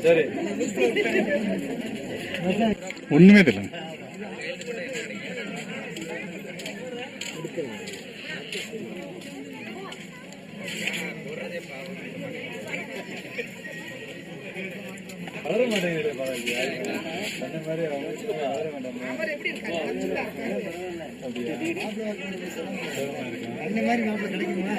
சரி ஒண்ணுமே தெரியல. வளர மாட்டேங்குது மாதிரி வளர கிடைக்குமா?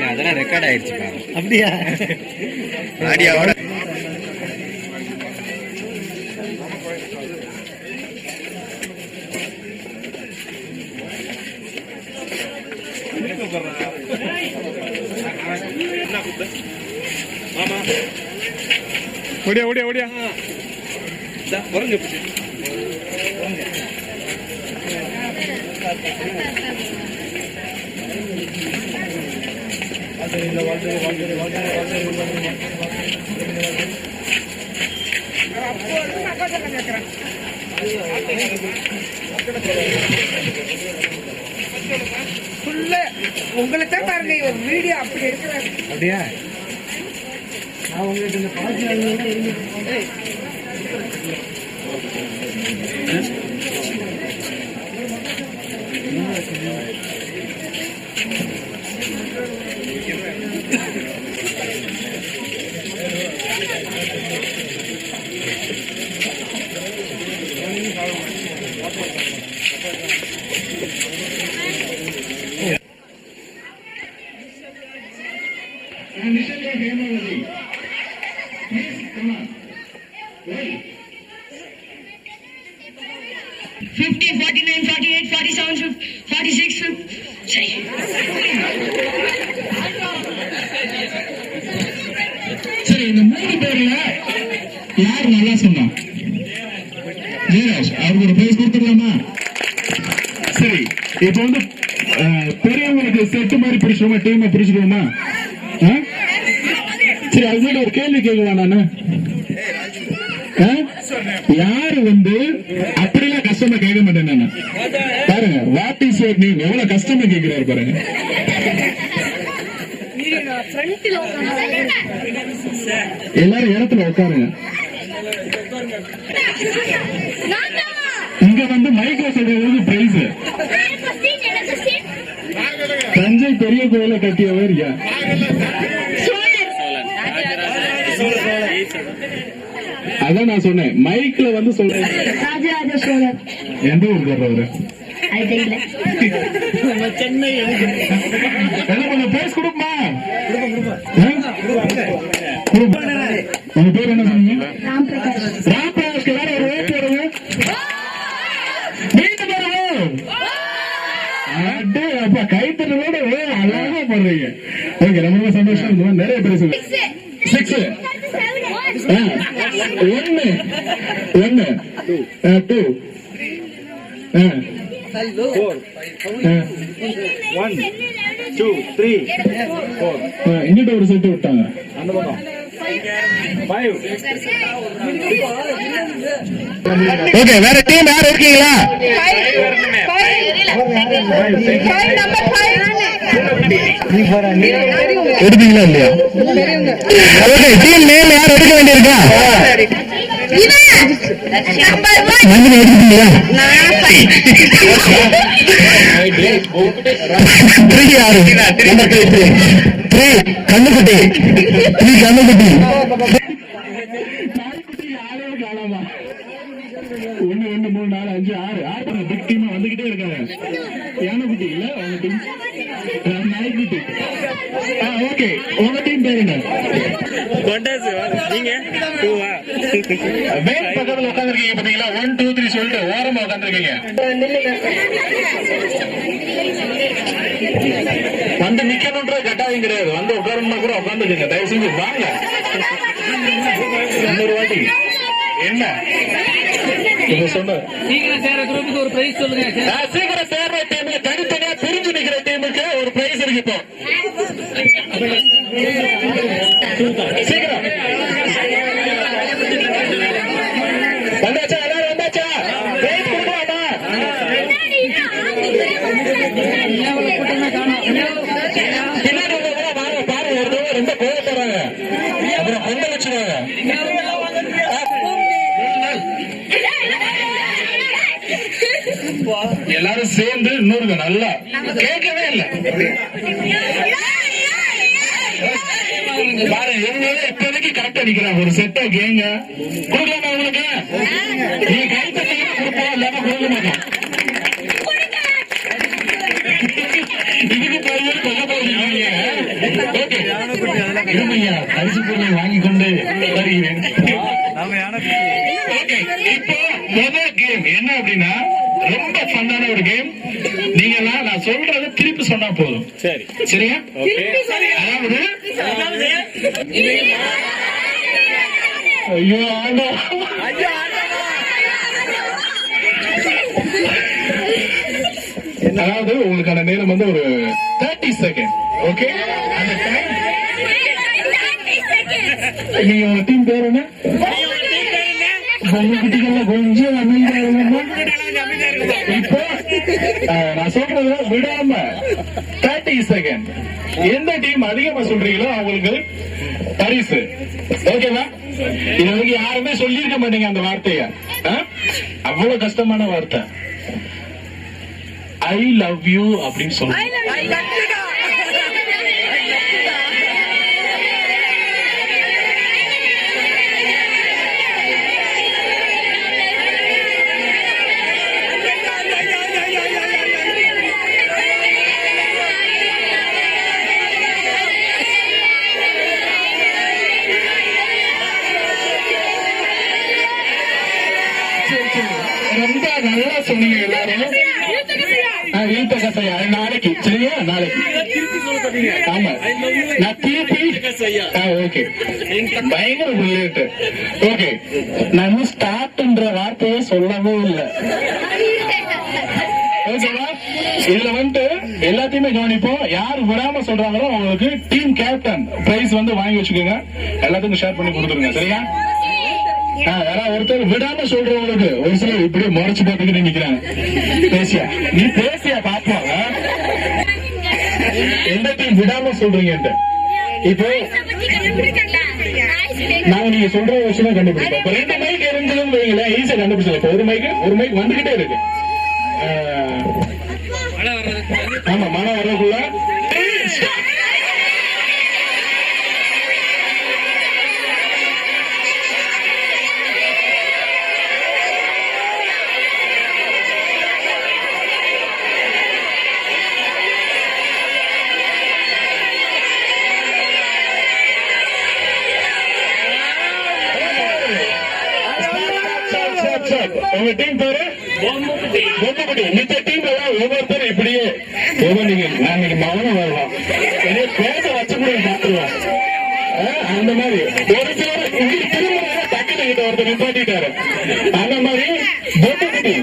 அதெல்லாம் ரெக்கார்ட் ஆயிடுச்சு. அப்படியா? ஓடியா ஓடியா ஓடியா குறைஞ்ச உங்களை தான் பாருங்க ஒரு வீடியோ அப்படி எடுக்கிறாங்க. அப்படியா? நான் உங்களுக்கு இந்த பாட்டு சரி, இந்த 3 பேர்ல யார் நல்லா சொன்னா? ஜெயராஜ் அவருக்கு ஒரு பிரைஸ் கொடுத்துடலாமா? சரி, இப்ப வந்து பெரியவங்களுக்கு செட்டு மாதிரி பிடிச்சிருவோமா, டீமா பிடிச்சிருவோமா? சரி, அது ஒரு கேள்வி கேட்கலாம் நானு. யாரு வந்து அப்படிலாம் கஷ்டமா கேட்க மாட்டேன் நானு. பாருங்க, வாட் இஸ் யுவர் நேம் எவ்வளவு கஷ்டமா கேட்கிறாரு பாருங்க. எல்லாரும் இடத்துல உட்காருங்க. இங்க வந்து மைக்ல சொல்றது பிரைஸ். தஞ்சை பெரிய கோயிலை கட்டியவர் யார்? அதான் நான் சொன்னேன், மைக்ல வந்து சொல்றேன். ராஜராஜ சோழர். எந்த ஊர் தர்றவரு? சென்னை. என்ன பண்ண பேஸ் கொடுப்பா? உங்க பேர் என்ன சொன்னீங்க? ராம்பிரகாஷ். வேற ஒரு ஓட்டு வருங்க. வீட்டு பாருங்க. அப்பா கைத்தட்டலோட அழகா பண்றீங்க. ஓகே, ரொம்ப சந்தோஷம். நிறைய பேசுங்க. 6 1 1 2 4 1 2 3 4. இங்கிட்ட ஒரு செட்டு விட்டாங்க. அந்த பக்கம் 5. ஓகே, வேற டீம் யார் இருக்கீங்களா? எடுத்தீங்களா இல்லையா? ஓகே, டீம் நேம் யார் எடுக்க வேண்டியிருக்கா? நந்தினி எடுத்துட்டீங்களா? யாரு? கண்ணுக்குட்டி. கண்ணுக்குட்டி. காணாமா? 1 2 3 4 5 6 பிக் டீமா வந்துகிட்டே இருக்காங்க. யானைக்குட்டி இல்ல உங்க டீம்? நாய்க்குட்டி. ஓகே, உங்க டீம் பேர் என்ன? நீங்க பேக் பக்கத்துல உட்காந்துருக்கீங்க பாத்தீங்களா? 1 2 3 சொல்லிட்டு ஓரமா உட்காந்துருக்கீங்க. வந்து நிக்கணும்ன்ற கட்டாயம் கிடையாது. வந்து உட்காரணும்னா கூட உட்காந்துருக்கீங்க. தயவு செஞ்சு வாங்க. இன்னொரு வாட்டி என்ன நீங்க சொன்ன சீக்கிரம் சேர குரூப்புக்கு ஒரு பிரைஸ் சொல்லுங்க. சீக்கிரம் சேர்ற டீமுக்கு தனித்தனியா பிரிஞ்சு நிக்கிற டீமுக்கு ஒரு பிரைஸ் இருக்கு இப்போ. சீக்கிரம் வந்தாச்சா? எல்லாரும் வந்தாச்சா? பிரைஸ் கொடுக்கலாமா? பின்னாடி உள்ளவங்க வாங்க பாருங்க, ஒரு தடவை ரொம்ப கோவப்படுறாங்க, அப்புறம் கொண்டு வச்சுருவாங்க. எல்லாரும் சேர்ந்து இன்னொரு நல்லா கேட்கவே இல்லை பாருங்க. இவங்க இப்போதைக்கு கரெக்டா நிக்கிறாங்க. ஒரு செட்டா கேங்க கொடுக்கலாமா உங்களுக்கு? நீங்க கைத்த கொடுப்போம், இல்லாம கொடுக்க மாட்டோம். இதுக்கு பையன் கொல்ல போறீங்க. ஓகே, இருமையா பரிசு பொருளை வாங்கி கொண்டு வருகிறேன். ஓகே, இப்போ முதல் கேம் என்ன அப்படின்னா ரொம்ப ஃபன்னான ஒரு கேம். நீங்க நான் சொல்றத திருப்பி சொன்னா போதும். சரி, சரியா? அதாவது ஐயோ ஆண்டா, அதாவது உங்களுக்கான நேரம் வந்து ஒரு 30 செகண்ட். ஓகே, அந்த டைம் நீங்க உங்க டீம் பேர் என்ன? கொஞ்சம் இப்போ நான் சொல்றத விடாம 30 செகண்ட். எந்த டீம் அதிகமா சொல்றீங்களோ அவங்களுக்கு பரிசு. ஓகேவா? இது வரைக்கும் யாருமே சொல்லியிருக்க மாட்டீங்க அந்த வார்த்தைய. அவ்வளவு கஷ்டமான வார்த்தை. ஐ லவ் யூ அப்படின்னு சொல்லுங்க. ரொம்ப நல்லா சொன்னீங்க எல்லாரும். இழுத்த கசையா நாளைக்கு, சரியா? நாளைக்கு ஆமா, நான் திருப்பி ஓகே. பயங்கர புல்லட். ஓகே, நான் இன்னும் ஸ்டார்ட்ன்ற வார்த்தையே சொல்லவே இல்லை. ஓகேவா? இதுல வந்துட்டு எல்லாத்தையுமே கவனிப்போம். யாரு விடாம சொல்றாங்களோ அவங்களுக்கு டீம் கேப்டன் பிரைஸ் வந்து வாங்கி வச்சுக்கோங்க. எல்லாத்துக்கும் ஷேர் பண்ணி கொடுத்துருங்க, சரியா? யாராவது ஒருத்தர் விடாம சொல்றவங்களுக்கு ஒரு சிலர் இப்படியே முறைச்சு பார்த்துக்கிட்டு நிக்கிறாங்க. பேசியா நீ பேசியா பாப்பாங்க. எந்த டீம் விடாம சொல்றீங்க? இப்போ நாங்க நீங்க சொல்ற விஷயம் கண்டுபிடிப்போம். இப்ப 2 மைக் இருந்ததுன்னு வைங்களேன், ஈஸியா கண்டுபிடிச்சல. இப்ப ஒரு மைக் வந்துகிட்டே இருக்கு. ஆமா, மழை வரக்குள்ள உங்க டீம் பேரு பொம்முக்குட்டி. மித்த டீம் எல்லாம் ஒவ்வொருத்தரும் இப்படியே நீங்க நாங்க மௌனம் வரலாம், பேச வச்சு கூட பார்த்துருவோம். அந்த மாதிரி ஒரு சிலர் திரும்ப டக்குனு கிட்ட ஒருத்தர் நிப்பாட்டிட்டாரு. அந்த மாதிரி பொம்முக்குட்டி